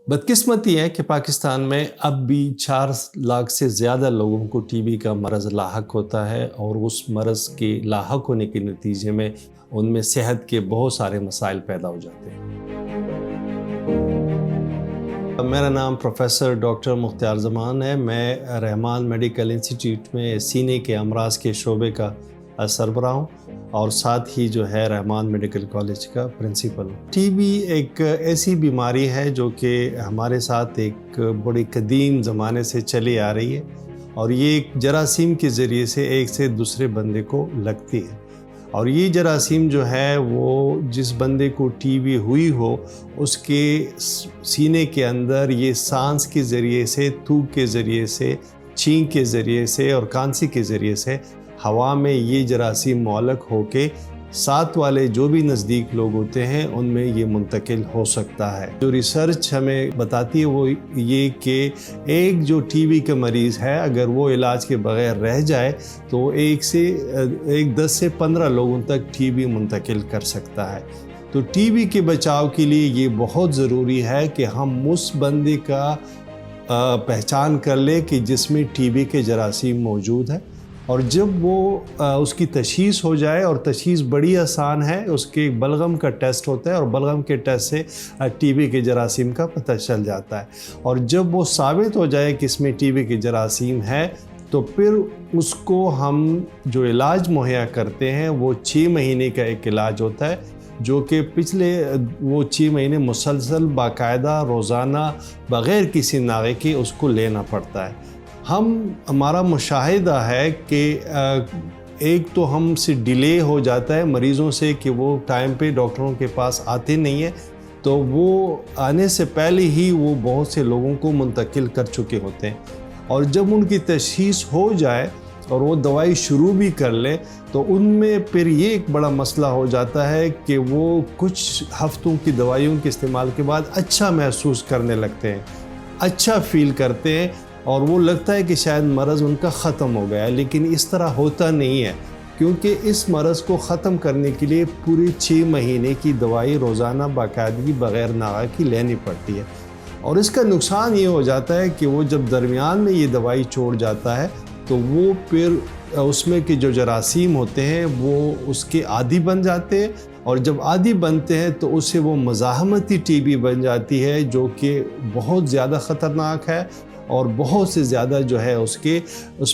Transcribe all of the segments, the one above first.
बदकिस्मती है कि पाकिस्तान में अब भी 4 लाख से ज़्यादा लोगों को टीबी का मरज़ लाहक होता है और उस मरज़ के लाहक होने के नतीजे में उनमें सेहत के बहुत सारे मसाइल पैदा हो जाते हैं। मेरा नाम प्रोफेसर डॉक्टर मुख्तार ज़मान है। मैं रहमान मेडिकल इंस्टीट्यूट में सीने के अमराज के शोबे का सरबराह हूँ और साथ ही जो है रहमान मेडिकल कॉलेज का प्रिंसिपल हूँ। टीबी एक ऐसी बीमारी है जो कि हमारे साथ एक बड़ी कदीम ज़माने से चली आ रही है और ये एक जरासीम के ज़रिए से एक से दूसरे बंदे को लगती है। और ये जरासीम जो है वो जिस बंदे को टीबी हुई हो उसके सीने के अंदर ये सांस के ज़रिए से, थूक के ज़रिए से, छींक के ज़रिए से और खांसी के ज़रिए से हवा में ये जरासीम मुअल्लक़ होके साथ वाले जो भी नज़दीक लोग होते हैं उनमें ये मुंतकिल हो सकता है। जो रिसर्च हमें बताती है वो ये कि एक जो टीबी का मरीज़ है अगर वो इलाज के बग़ैर रह जाए तो 10 से 15 लोगों तक टीबी मुंतकिल कर सकता है। तो टीबी के बचाव के लिए ये बहुत ज़रूरी है कि हम उस बंदे का पहचान कर ले कि जिसमें टीबी के जरासीम मौजूद है और जब वो उसकी तशख़ीस हो जाए, और तशख़ीस बड़ी आसान है, उसके बलगम का टेस्ट होता है और बलगम के टेस्ट से टीबी के जरासीम का पता चल जाता है। और जब वो साबित हो जाए कि इसमें टीबी के जरासीम है तो फिर उसको हम जो इलाज मुहैया करते हैं वो 6 महीने का एक इलाज होता है जो कि पिछले वो 6 महीने मुसलसल बाकायदा रोज़ाना बग़ैर किसी नागे के उसको लेना पड़ता है। हमारा मुशाहिदा है कि एक तो हमसे डिले हो जाता है मरीज़ों से कि वो टाइम पे डॉक्टरों के पास आते नहीं हैं, तो वो आने से पहले ही वो बहुत से लोगों को मुंतकिल कर चुके होते हैं। और जब उनकी तशख़ीस हो जाए और वो दवाई शुरू भी कर ले तो उनमें फिर ये एक बड़ा मसला हो जाता है कि वो कुछ हफ्तों की दवाइयों के इस्तेमाल के बाद अच्छा महसूस करने लगते हैं, अच्छा फ़ील करते हैं और वो लगता है कि शायद मरज़ उनका ख़त्म हो गया है, लेकिन इस तरह होता नहीं है क्योंकि इस मरज़ को ख़त्म करने के लिए पूरे 6 महीने की दवाई रोज़ाना बाकायदगी बग़ैर नागा की लेनी पड़ती है। और इसका नुकसान ये हो जाता है कि वो जब दरमियान में ये दवाई छोड़ जाता है तो वो फिर उसमें के जो जरासीम होते हैं वो उसके आदी बन जाते हैं और जब आदी बनते हैं तो उससे वो मज़ाहमती टीबी बन जाती है जो कि बहुत ज़्यादा ख़तरनाक है और बहुत से ज़्यादा जो है उस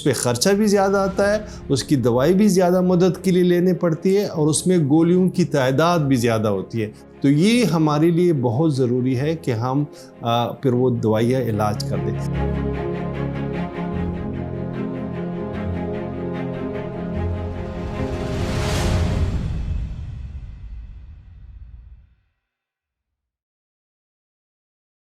पर ख़र्चा भी ज़्यादा आता है, उसकी दवाई भी ज़्यादा मदद के लिए लेनी पड़ती है और उसमें गोलियों की तादाद भी ज़्यादा होती है। तो ये हमारे लिए बहुत ज़रूरी है कि हम फिर वो दवाइयाँ इलाज कर दें।